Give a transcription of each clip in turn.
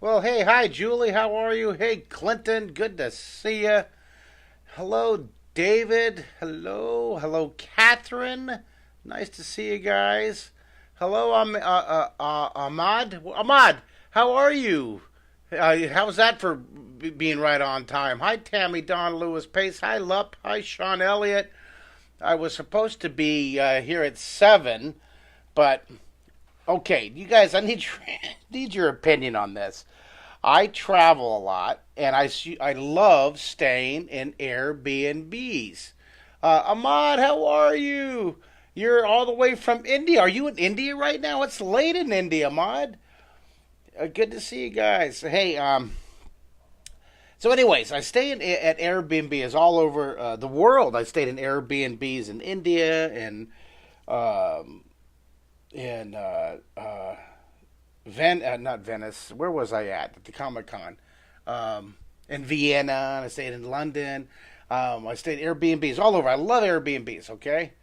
Well, hey, hi, Julie. How are you? Hey, Clinton. Good to see you. Hello, David. Hello, Catherine. Nice to see you guys. Hello, Ahmad. Ahmad, how are you? How's that for being right on time? Hi, Tammy, Don Lewis Pace. Hi, Lup. Hi, Sean Elliott. I was supposed to be here at 7, but okay, you guys, I need need your opinion on this. I travel a lot, and I love staying in Airbnbs. Ahmad, how are you? You're all the way from India. Are you in India right now? It's late in India, Ahmad. Good to see you guys. Hey, so anyways, I stay at Airbnbs all over the world. I stayed in Airbnbs in India and um, in not Venice. Where was I at the Comic Con? In Vienna. And I stayed in London. I stayed Airbnbs all over. I love Airbnbs. Okay.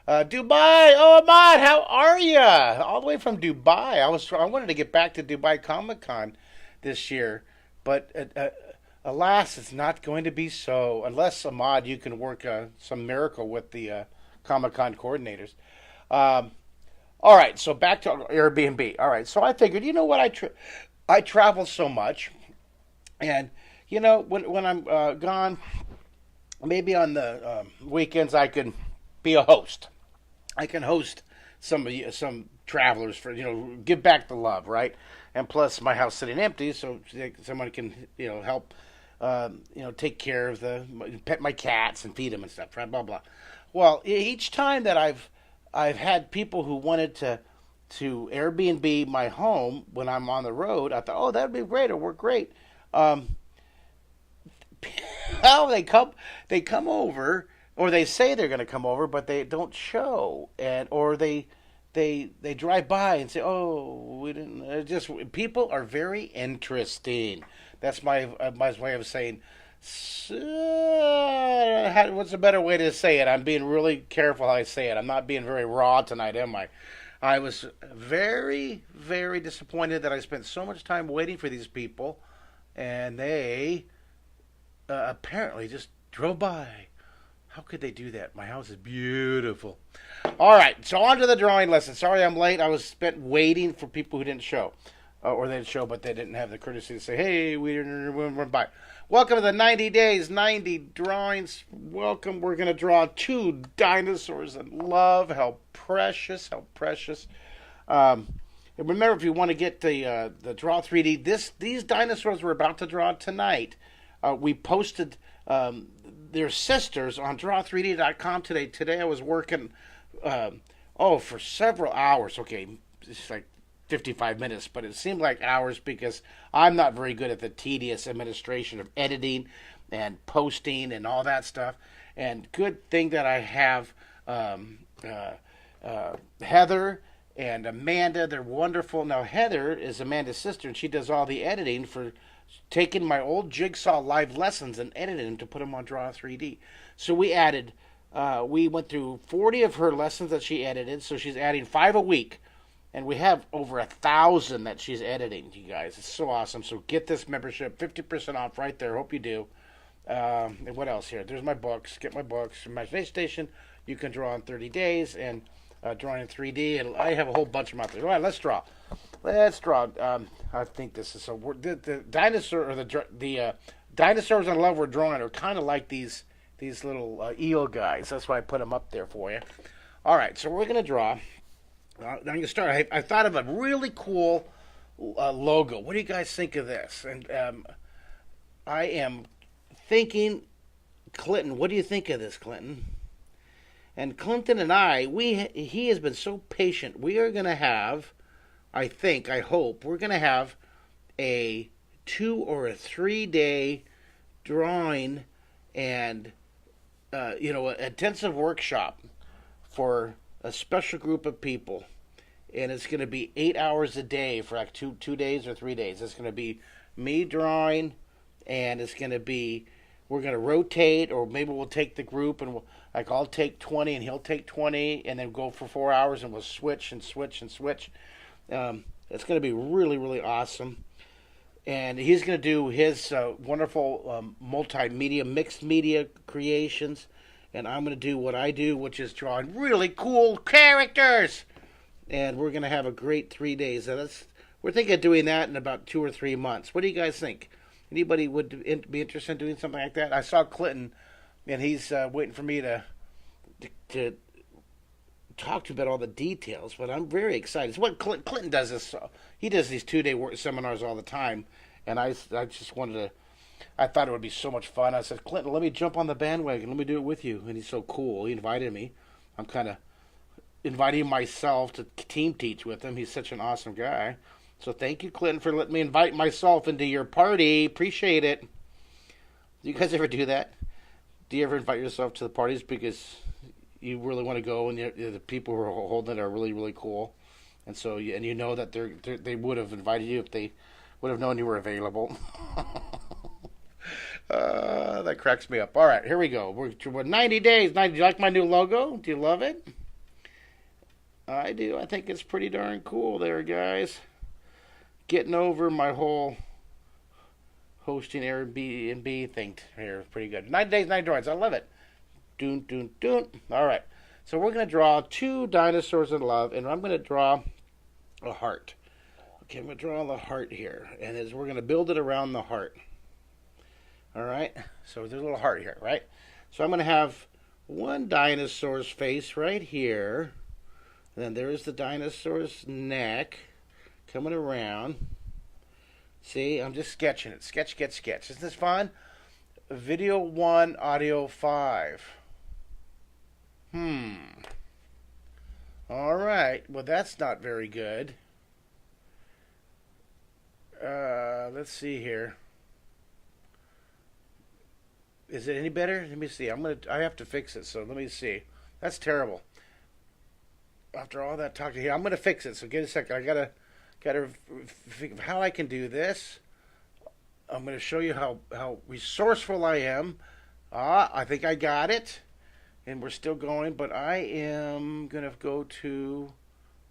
Dubai. Oh, Ahmad, how are you? All the way from Dubai. I wanted to get back to Dubai Comic Con this year, but alas, it's not going to be so unless Ahmad, you can work some miracle with the Comic Con coordinators. Um, all right, so back to Airbnb. All right, so I figured, you know what, I travel so much, and when I'm gone, maybe on the weekends I can be a host. I can host some travelers for give back the love, right? And plus, my house sitting empty, so someone can help take care of pet my cats and feed them and stuff, right? Blah blah. Well, each time that I've had people who wanted to Airbnb my home when I'm on the road, I thought, oh, that'd be great. It'll work great. Um, well, they come over, or they say they're going to come over, but they don't show, and or they drive by and say, oh, we didn't. Just people are very interesting. That's my way of saying. What's a better way to say it? I'm being really careful how I say it. I'm not being very raw tonight, am I? I was very, very disappointed that I spent so much time waiting for these people, and they apparently just drove by. How could they do that? My house is beautiful. All right, so on to the drawing lesson. Sorry I'm late. I was spent waiting for people who didn't show. Or they didn't show, but they didn't have the courtesy to say, hey, we didn't run by. Welcome to the 90 days, 90 drawings. Welcome. We're going to draw two dinosaurs in love. How precious, how precious. And remember, if you want to get the Draw 3D, these dinosaurs we're about to draw tonight, we posted their sisters on draw3d.com today. Today I was working, for several hours. Okay, it's like 55 minutes, but it seemed like hours because I'm not very good at the tedious administration of editing and posting and all that stuff. And good thing that I have Heather and Amanda. They're wonderful. Now, Heather is Amanda's sister, and she does all the editing for taking my old Jigsaw live lessons and edited them to put them on Draw 3D. So we went through 40 of her lessons that she edited, so she's adding 5 a week. And we have over 1,000 that she's editing, you guys. It's so awesome. So get this membership, 50% off right there. Hope you do. And what else here? There's my books. Get my books. Imagination Station. You can draw in 30 days and drawing in 3D. And I have a whole bunch of them out there. All right, let's draw. Let's draw. I think this is so. The dinosaur or the dinosaurs in love we're drawing are kind of like these little eel guys. That's why I put them up there for you. All right, so we're gonna draw. I'm going to start. I thought of a really cool logo. What do you guys think of this? And I am thinking, Clinton, what do you think of this, Clinton? And Clinton and he has been so patient. We are going to have, I hope, we're going to have a 2 or a 3 day drawing and, an intensive workshop for a special group of people, and it's going to be 8 hours a day for like two days or 3 days. It's going to be me drawing, and it's going to be we're going to rotate, or maybe we'll take the group and I'll take 20 and he'll take 20, and then go for 4 hours, and we'll switch and switch and switch. It's going to be really, really awesome. and he's going to do his wonderful multimedia, mixed media creations, and I'm going to do what I do, which is drawing really cool characters. And we're going to have a great 3 days. We're thinking of doing that in about 2 or 3 months. What do you guys think? Anybody would be interested in doing something like that? I saw Clinton, and he's waiting for me to talk to you about all the details, but I'm very excited. It's what Clinton does this. He does these 2-day seminars all the time, and I just wanted to. I thought it would be so much fun. I said, Clinton, let me jump on the bandwagon. Let me do it with you. And he's so cool. He invited me. I'm kind of inviting myself to team teach with him. He's such an awesome guy. So thank you, Clinton, for letting me invite myself into your party. Appreciate it. Do you guys ever do that? Do you ever invite yourself to the parties because you really want to go, and the people who are holding it are really, really cool, and so you know that they would have invited you if they would have known you were available. That cracks me up. All right, here we go. We're 90 days. Do you like my new logo? Do you love it? I do. I think it's pretty darn cool there, guys. Getting over my whole hosting Airbnb thing here is pretty good. 90 days, 90 drawings. I love it. Doon, doon, doon. All right. So we're going to draw 2 dinosaurs in love, and I'm going to draw a heart. Okay, I'm going to draw the heart here, and we're going to build it around the heart. All right. So there's a little heart here, right? So I'm going to have one dinosaur's face right here. And then there's the dinosaur's neck coming around. See, I'm just sketching it. Sketch, sketch, sketch. Isn't this fun? Video 1, audio 5. All right. Well, that's not very good. Let's see here. Is it any better? Let me see. I have to fix it. So let me see. That's terrible. After all that talk to here, I'm gonna fix it. So give it a second. I gotta figure out how I can do this. I'm gonna show you how resourceful I am. I think I got it. And we're still going, but I am gonna go to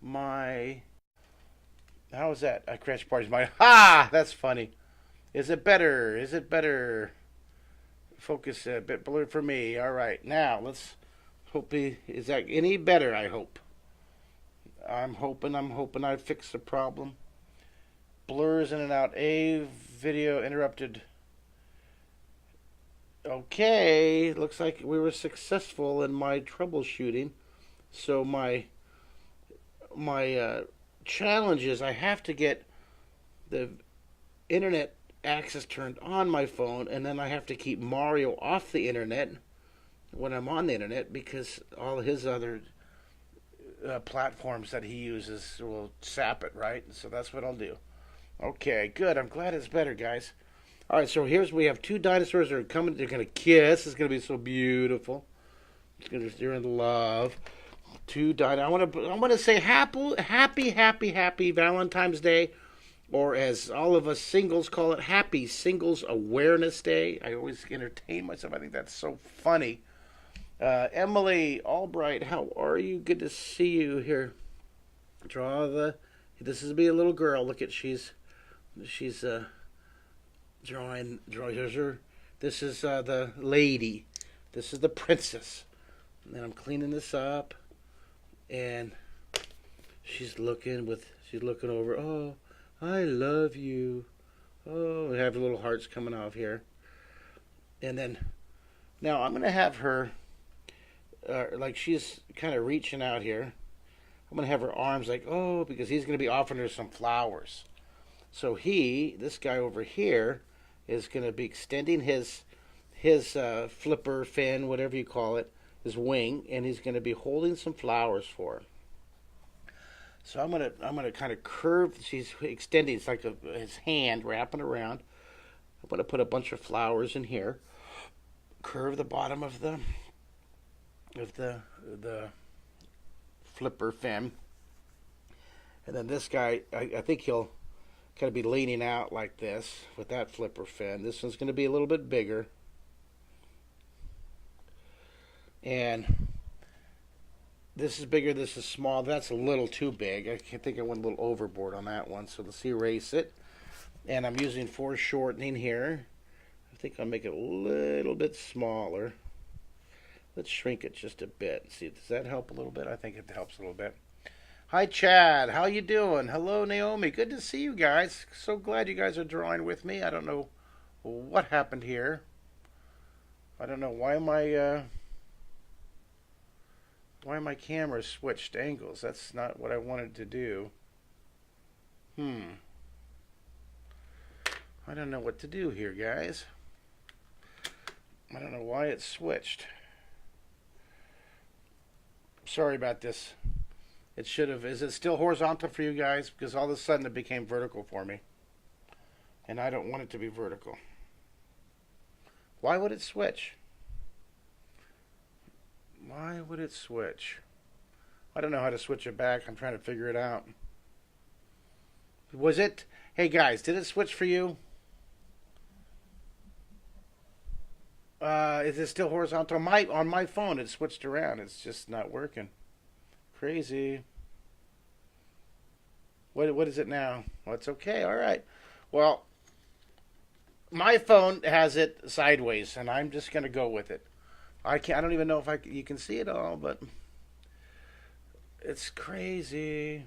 my. How is that? I crashed parties. That's funny. Is it better? Is it better? Focus a bit blurred for me. All right, now let's hope. Is that any better? I hope. I'm hoping I fixed the problem. Blurs in and out. Video interrupted. Okay, looks like we were successful in my troubleshooting. So my challenge is I have to get the internet access turned on my phone, and then I have to keep Mario off the internet when I'm on the internet because all his other platforms that he uses will sap it, right? So that's what I'll do. Okay, good. I'm glad it's better, guys. All right, so we have 2 dinosaurs that are coming. They're gonna kiss. It's gonna be so beautiful. They're in love. 2 dinosaurs. I want to say happy Valentine's Day, or as all of us singles call it, Happy Singles Awareness Day. I always entertain myself. I think that's so funny. Emily Albright, how are you? Good to see you here. This is be a little girl. Look at she's drawing. Here's her. This is the lady. This is the princess. And then I'm cleaning this up, and she's looking over. Oh, I love you. Oh, we have the little hearts coming off here. And then now I'm gonna have her. Like she's kind of reaching out here. I'm going to have her arms like, oh, because he's going to be offering her some flowers. So this guy over here, is going to be extending his flipper fin, whatever you call it, his wing, and he's going to be holding some flowers for her. So I'm gonna kind of curve. She's extending. It's like his hand wrapping around. I'm going to put a bunch of flowers in here. Curve the bottom of the flipper fin, and then this guy, I think he'll kind of be leaning out like this with that flipper fin. This one's going to be a little bit bigger, and this is bigger. This is small. That's a little too big. I think I went a little overboard on that one. So let's erase it, And I'm using foreshortening here. I think I'll make it a little bit smaller. Let's shrink it just a bit. See, does that help a little bit? I think it helps a little bit. Hi, Chad. How you doing? Hello, Naomi. Good to see you guys. So glad you guys are drawing with me. I don't know what happened here. I don't know why my camera switched angles. That's not what I wanted to do. I don't know what to do here, guys. I don't know why it switched. Sorry about this. It should have. Is it still horizontal for you guys? Because all of a sudden it became vertical for me. And I don't want it to be vertical. Why would it switch? Why would it switch? I don't know how to switch it back. I'm trying to figure it out. Was it? Hey guys, did it switch for you? Is it still horizontal? On my phone, it switched around. It's just not working. Crazy. What is it now? Well, it's okay. All right. Well, my phone has it sideways, and I'm just gonna go with it. I don't even know if you can see it all, but it's crazy.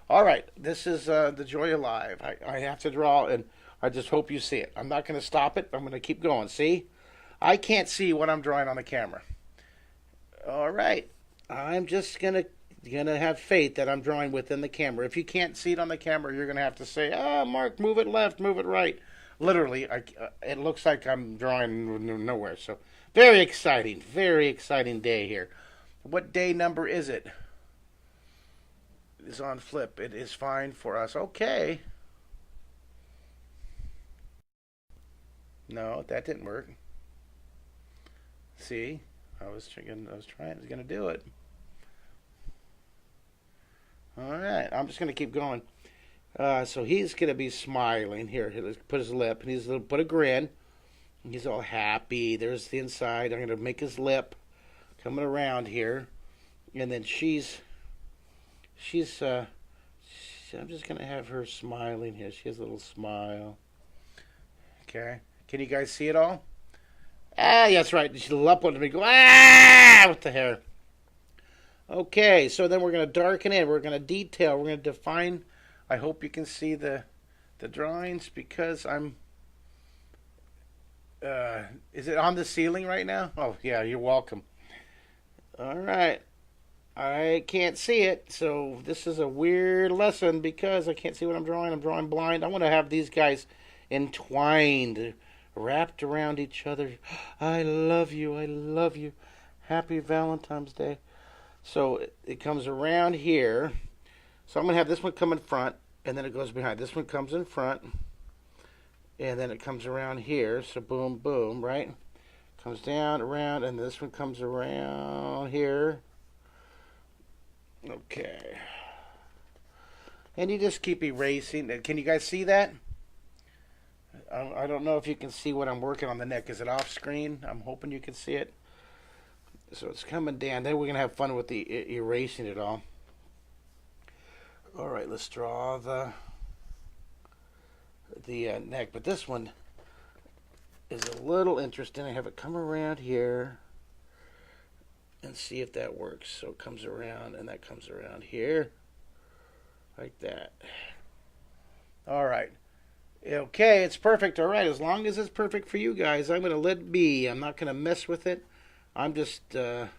All right. This is the Joy of Live. I have to draw, and I just hope you see it. I'm not gonna stop it. I'm gonna keep going. See? I can't see what I'm drawing on the camera. All right. I'm just gonna have faith that I'm drawing within the camera. If you can't see it on the camera, you're gonna have to say, Mark, move it left, move it right." Literally, it looks like I'm drawing nowhere. So very exciting day here. What day number is it? It is on flip. It is fine for us. Okay. No, that didn't work. See, I was gonna do it. All right, I'm just gonna keep going. So he's gonna be smiling here. He'll put his lip, and he's gonna put a grin. He's all happy. There's the inside. I'm gonna make his lip coming around here, and then I'm just gonna have her smiling here. She has a little smile. Okay, can you guys see it all? That's right. She'll up on me. Go with the hair. Okay, so then we're going to darken it. We're going to detail. We're going to define. I hope you can see the drawings because I'm. Is it on the ceiling right now? Oh yeah, you're welcome. All right. I can't see it, so this is a weird lesson because I can't see what I'm drawing. I'm drawing blind. I want to have these guys entwined, wrapped around each other. I love you. I love you. Happy Valentine's Day. So it comes around here. So I'm going to have this one come in front, and then it goes behind. This one comes in front, and then it comes around here. So boom, boom, right? Comes down, around, and this one comes around here. Okay. And you just keep erasing. Can you guys see that? I don't know if you can see what I'm working on the neck. Is it off screen? I'm hoping you can see it. So it's coming down. Then we're going to have fun with the erasing it all. All right, let's draw the neck. But this one is a little interesting. I have it come around here and see if that works. So it comes around, and that comes around here like that. All right. Okay, it's perfect. All right, as long as it's perfect for you guys, I'm going to let it be. I'm not going to mess with it. I'm just going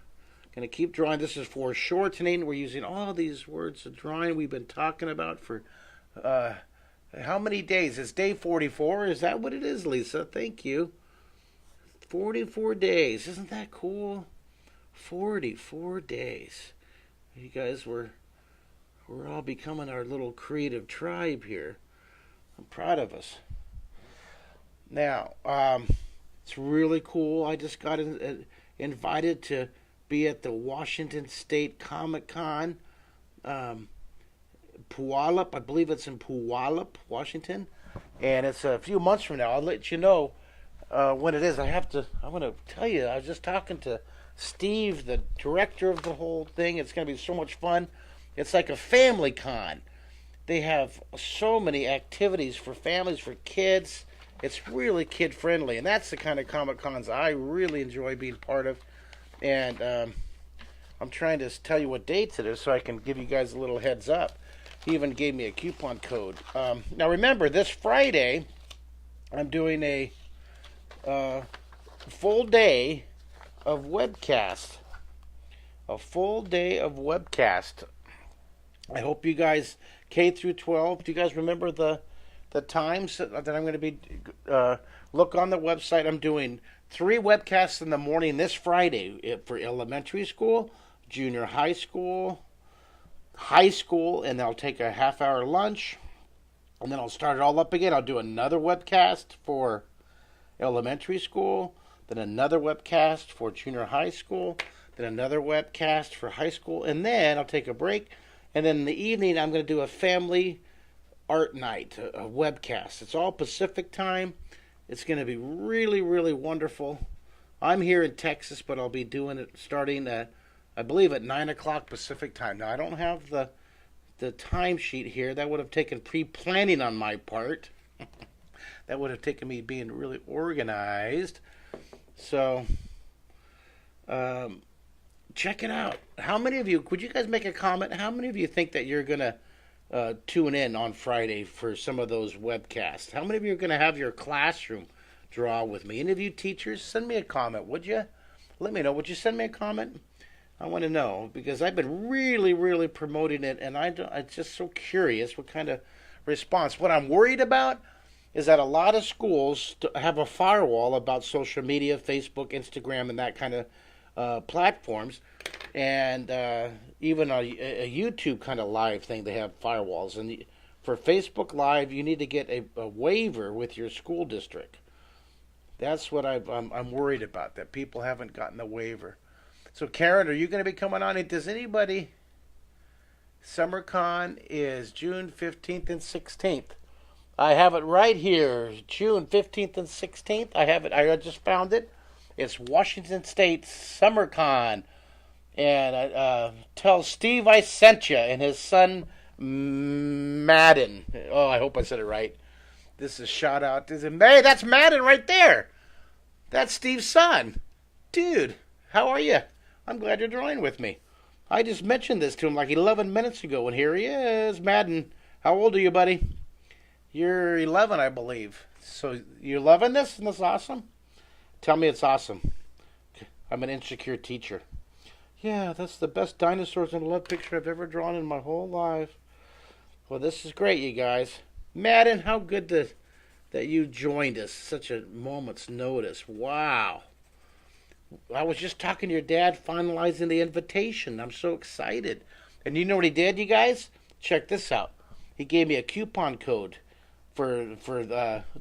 to keep drawing. This is for shortening. We're using all these words of drawing we've been talking about for how many days? It's day 44. Is that what it is, Lisa? Thank you. 44 days. Isn't that cool? 44 days. You guys we're all becoming our little creative tribe here. I'm proud of us. Now, it's really cool. I just got invited to be at the Washington State Comic Con, Puyallup. I believe it's in Puyallup, Washington, and it's a few months from now. I'll let you know when it is. I want to tell you. I was just talking to Steve, the director of the whole thing. It's going to be so much fun. It's like a family con. They have so many activities for families, for kids. It's really kid friendly, and that's the kind of Comic Cons I really enjoy being part of. And I'm trying to tell you what dates it is so I can give you guys a little heads up. He even gave me a coupon code. Now remember, this Friday, I'm doing a full day of webcast. A full day of webcast. I hope you guys, K through 12, do you guys remember the times that I'm going to be, look on the website. I'm doing 3 webcasts in the morning this Friday for elementary school, junior high school, and then I'll take a half-hour lunch, and then I'll start it all up again. I'll do another webcast for elementary school, then another webcast for junior high school, then another webcast for high school, and then I'll take a break, and then in the evening I'm going to do a family art night, a webcast. It's all Pacific time. It's going to be really, really wonderful. I'm here in Texas, but I'll be doing it starting at, I believe, at 9 o'clock Pacific time. Now, I don't have the timesheet here. That would have taken pre-planning on my part. That would have taken me being really organized. So, check it out. How many of you, could you guys make a comment? How many of you think that you're going to tune in on Friday for some of those webcasts? How many of you are going to have your classroom draw with me? Any of you teachers, send me a comment, would you? Let me know. Would you send me a comment? I want to know, because I've been really, really promoting it, and I'm just so curious what kind of response. What I'm worried about is that a lot of schools have a firewall about social media, Facebook, Instagram, and that kind of platforms, and even a YouTube kind of live thing, they have firewalls. And for Facebook Live, you need to get a waiver with your school district. That's what I'm worried about, that people haven't gotten the waiver. So, Karen, are you going to be coming on? Does anybody? SummerCon is June 15th and 16th. I have it right here, June 15th and 16th. I have it. I just found it. It's Washington State SummerCon. And tell Steve I sent you and his son Madden. Oh, I hope I said it right. This is shout out. Hey, that's Madden right there. That's Steve's son. Dude, how are you? I'm glad you're drawing with me. I just mentioned this to him like 11 minutes ago, and here he is, Madden. How old are you, buddy? You're 11, I believe. So you're loving this? Isn't this awesome? Tell me it's awesome. I'm an insecure teacher. Yeah, that's the best dinosaurs in a love picture I've ever drawn in my whole life. Well, this is great, you guys. Madden, how good that you joined us. Such a moment's notice. Wow. I was just talking to your dad, finalizing the invitation. I'm so excited. And you know what he did, you guys? Check this out. He gave me a coupon code for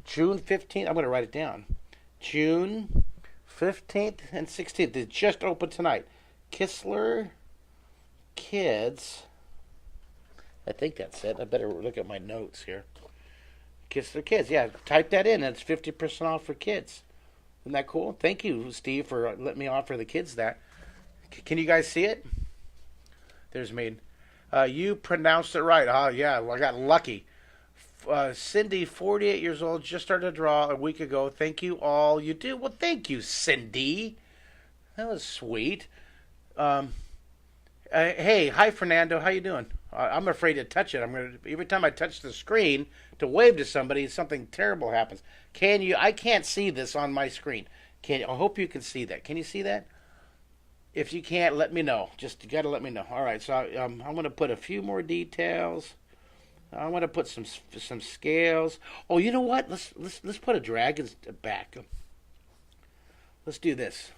June 15th. I'm going to write it down. June 15th and 16th. It just opened tonight. Kistler Kids. I think that's it. I better look at my notes here. Kistler Kids. Yeah, type that in. It's 50% off for kids. Isn't that cool? Thank you, Steve, for letting me offer the kids that. Can you guys see it? There's me. You pronounced it right. Oh, yeah, well, I got lucky. Cindy, 48 years old, just started to draw a week ago. Thank you all. You do? Well, thank you, Cindy. That was sweet. Hey, hi, Fernando. How you doing? I'm afraid to touch it. Every time I touch the screen to wave to somebody, something terrible happens. Can you? I can't see this on my screen. I hope you can see that. Can you see that? If you can't, let me know. Just you gotta let me know. All right. So I'm gonna put a few more details. I want to put some scales. Oh, you know what? Let's put a dragon's back. Let's do this.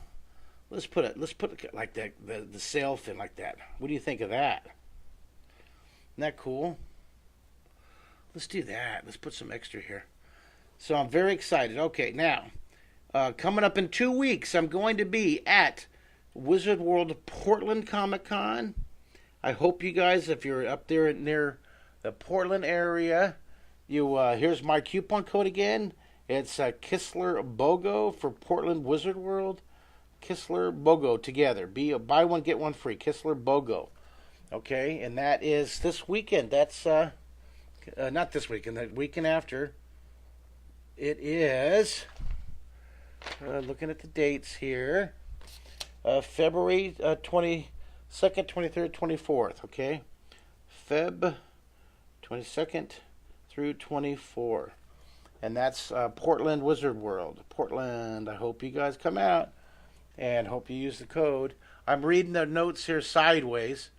Let's put it like that. The sail fin like that. What do you think of that? Isn't that cool? Let's do that. Let's put some extra here. So I'm very excited. Okay, now, coming up in 2 weeks, I'm going to be at Wizard World Portland Comic Con. I hope you guys, if you're up there near the Portland area, here's my coupon code again. It's Kistler BOGO for Portland Wizard World. Kistler BOGO together. Buy one, get one free. Kistler BOGO. Okay, and that is this weekend. That's Not this weekend, the weekend after. It is, looking at the dates here, February 22nd, 23rd, 24th, okay? Feb 22nd through 24. And that's Portland Wizard World. Portland, I hope you guys come out and hope you use the code. I'm reading the notes here sideways,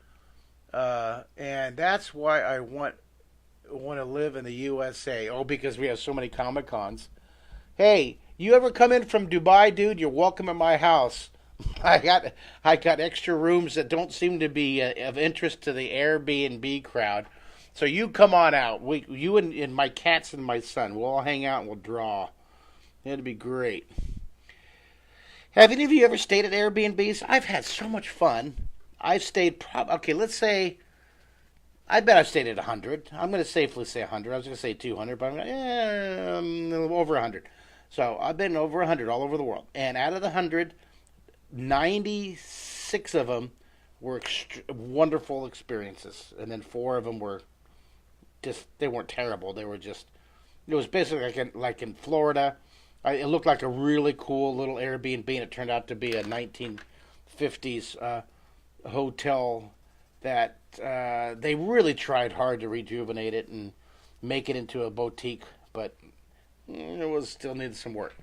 and that's why I want to live in the USA. Oh, because we have so many Comic Cons. Hey, you ever come in from Dubai, dude? You're welcome at my house. I got extra rooms that don't seem to be of interest to the Airbnb crowd. So you come on out. You and my cats and my son, we'll all hang out and we'll draw. It'll be great. Have any of you ever stayed at Airbnbs? I've had so much fun. I've stayed, okay, let's say, I bet I've stayed at 100. I'm going to safely say 100. I was going to say 200, but I'm over 100. So I've been over 100 all over the world. And out of the 100, 96 of them were wonderful experiences. And then 4 of them were just, they weren't terrible. They were just, it was basically like in Florida. It looked like a really cool little Airbnb, and it turned out to be a 1950s hotel that they really tried hard to rejuvenate it and make it into a boutique, but it was still needed some work.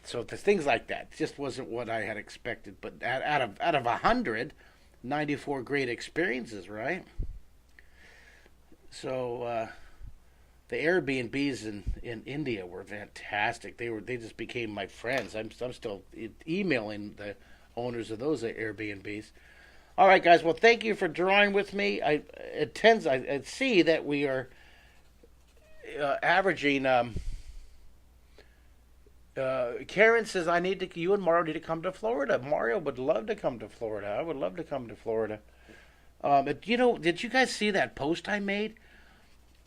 So there's things like that. Just wasn't what I had expected. But out of 100, 94 great experiences, right? So the Airbnbs in India were fantastic. They just became my friends. I'm still emailing the owners of those Airbnbs. All right, guys. Well, thank you for drawing with me. I see that we are averaging. Karen says you and Mario need to come to Florida. Mario would love to come to Florida. I would love to come to Florida. Did you guys see that post I made?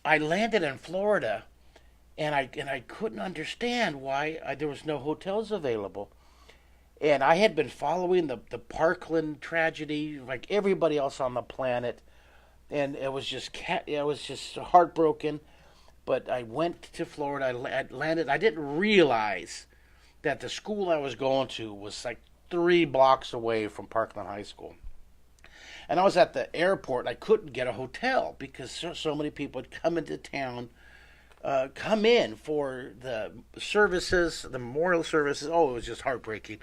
I landed in Florida, and I couldn't understand why there was no hotels available. And I had been following the Parkland tragedy like everybody else on the planet, and I was just heartbroken. But I went to Florida. I landed. I didn't realize that the school I was going to was like 3 blocks away from Parkland High School. And I was at the airport. I couldn't get a hotel because so many people had come into town, come in for the services, the memorial services. Oh, it was just heartbreaking.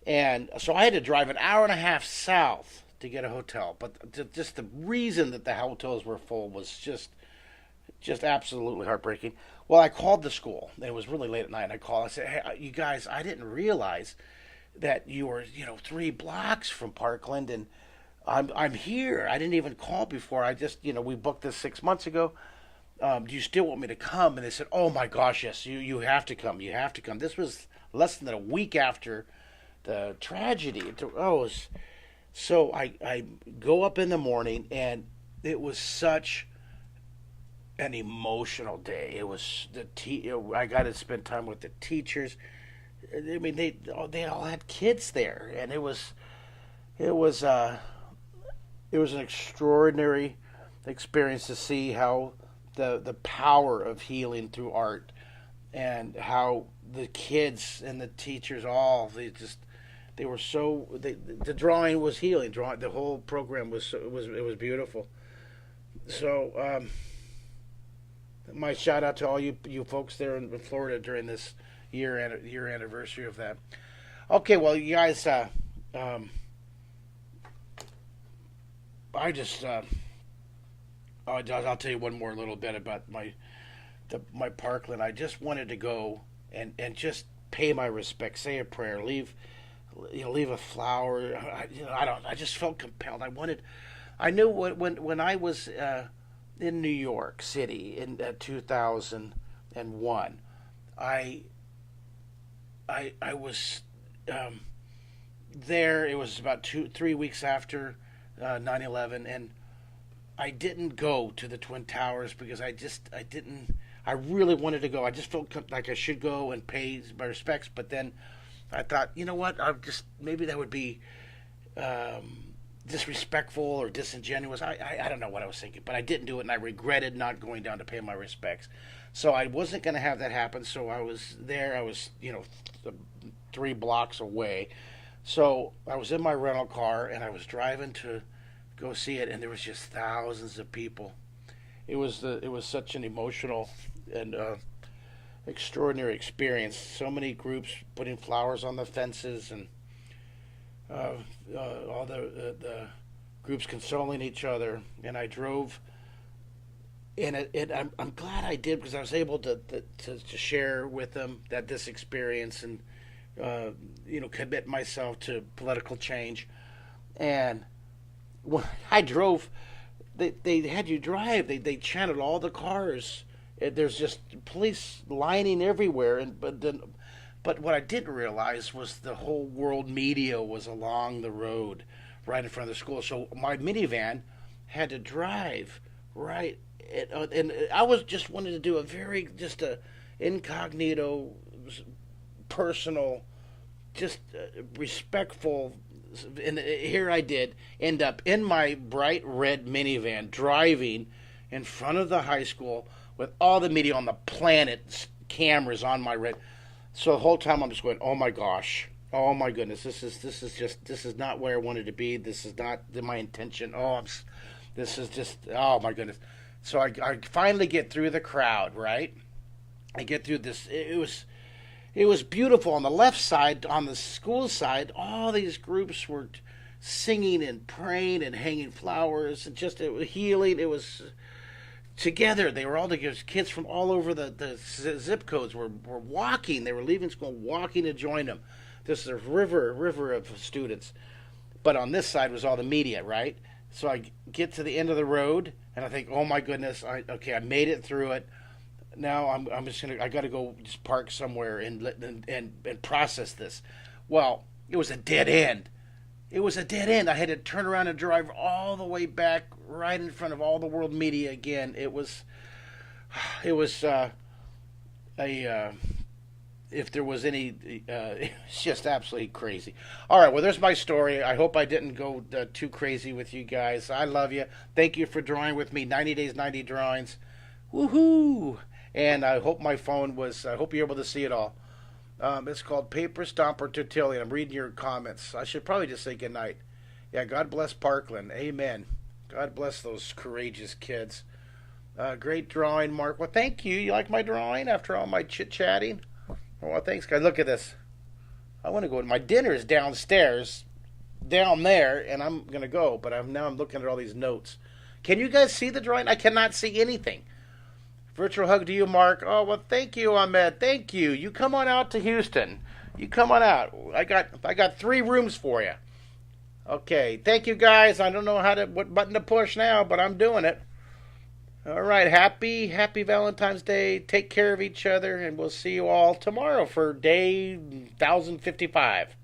And so I had to drive an hour and a half south to get a hotel. But just the reason that the hotels were full was just absolutely heartbreaking. Well, I called the school. And it was really late at night. And I called. I said, "Hey, you guys, I didn't realize that you were, 3 blocks from Parkland, and I'm here. I didn't even call before. I just, we booked this 6 months ago. Do you still want me to come?" And they said, "Oh my gosh, yes, you have to come. You have to come." This was less than a week after the tragedy. So I go up in the morning, and it was such an emotional day. It was I got to spend time with the teachers. I mean, they all had kids there, and it was an extraordinary experience to see how the power of healing through art, and how the kids and the teachers they were so the drawing was healing. The whole program was beautiful. So my shout out to all you folks there in Florida during this year anniversary of that. Okay, well, you guys, I'll tell you one more little bit about my Parkland. I just wanted to go and just pay my respects, say a prayer, leave a flower. I just felt compelled. I knew when I was in New York City in 2001, I was there. It was about 3 weeks after 9/11, and I didn't go to the Twin Towers because I didn't. I really wanted to go. I just felt like I should go and pay my respects, but then I thought, you know what? Maybe that would be disrespectful or disingenuous. I don't know what I was thinking, but I didn't do it, and I regretted not going down to pay my respects. So I wasn't going to have that happen. So I was there. I was, 3 blocks away. So I was in my rental car, and I was driving to go see it, and there was just thousands of people. It was such an emotional and extraordinary experience. So many groups putting flowers on the fences, and uh, all the groups consoling each other. And I drove, and I'm glad I did, because I was able to share with them that this experience, and commit myself to political change. And when I drove, they had you drive. They chanted all the cars. There's just police lining everywhere, but what I didn't realize was the whole world media was along the road, right in front of the school. So my minivan had to drive right, and I was just wanted to do just a incognito, personal, just respectful. And here I did end up in my bright red minivan driving in front of the high school with all the media on the planet's cameras on my red. So the whole time I'm just going, oh my gosh, oh my goodness, this is not where I wanted to be. This is not my intention. This is just, oh my goodness. So I finally get through the crowd, right? I get through this. It was beautiful. On the left side, on the school side, all these groups were singing and praying and hanging flowers, and it was healing. It was together. They were all together. Kids from all over the zip codes were walking. They were leaving school, walking to join them. This is a river of students. But on this side was all the media, right? So I get to the end of the road, and I think, oh my goodness, I made it through it. Now I'm just gonna, I got to go just park somewhere and process this. Well, it was a dead end. It was a dead end. I had to turn around and drive all the way back, right in front of all the world media again. A if there was any, it's just absolutely crazy. All right, well, there's my story. I hope I didn't go too crazy with you guys. I love you. Thank you for drawing with me. 90 days, 90 drawings. Woohoo! And I hope my phone was, I hope you're able to see it all. It's called Paper Stomper Tertullian. I'm reading your comments. I should probably just say goodnight. Yeah, God bless Parkland. Amen. God bless those courageous kids. Great drawing, Mark. Well, thank you. You like my drawing after all my chit-chatting? Well, thanks, guys. Look at this. I want to go. My dinner is downstairs, down there, and I'm going to go. But now I'm looking at all these notes. Can you guys see the drawing? I cannot see anything. Virtual hug to you, Mark. Oh, well, thank you, Ahmed. Thank you. You come on out to Houston. You come on out. I got 3 rooms for you. Okay. Thank you, guys. I don't know what button to push now, but I'm doing it. All right. Happy Valentine's Day. Take care of each other, and we'll see you all tomorrow for day 1055.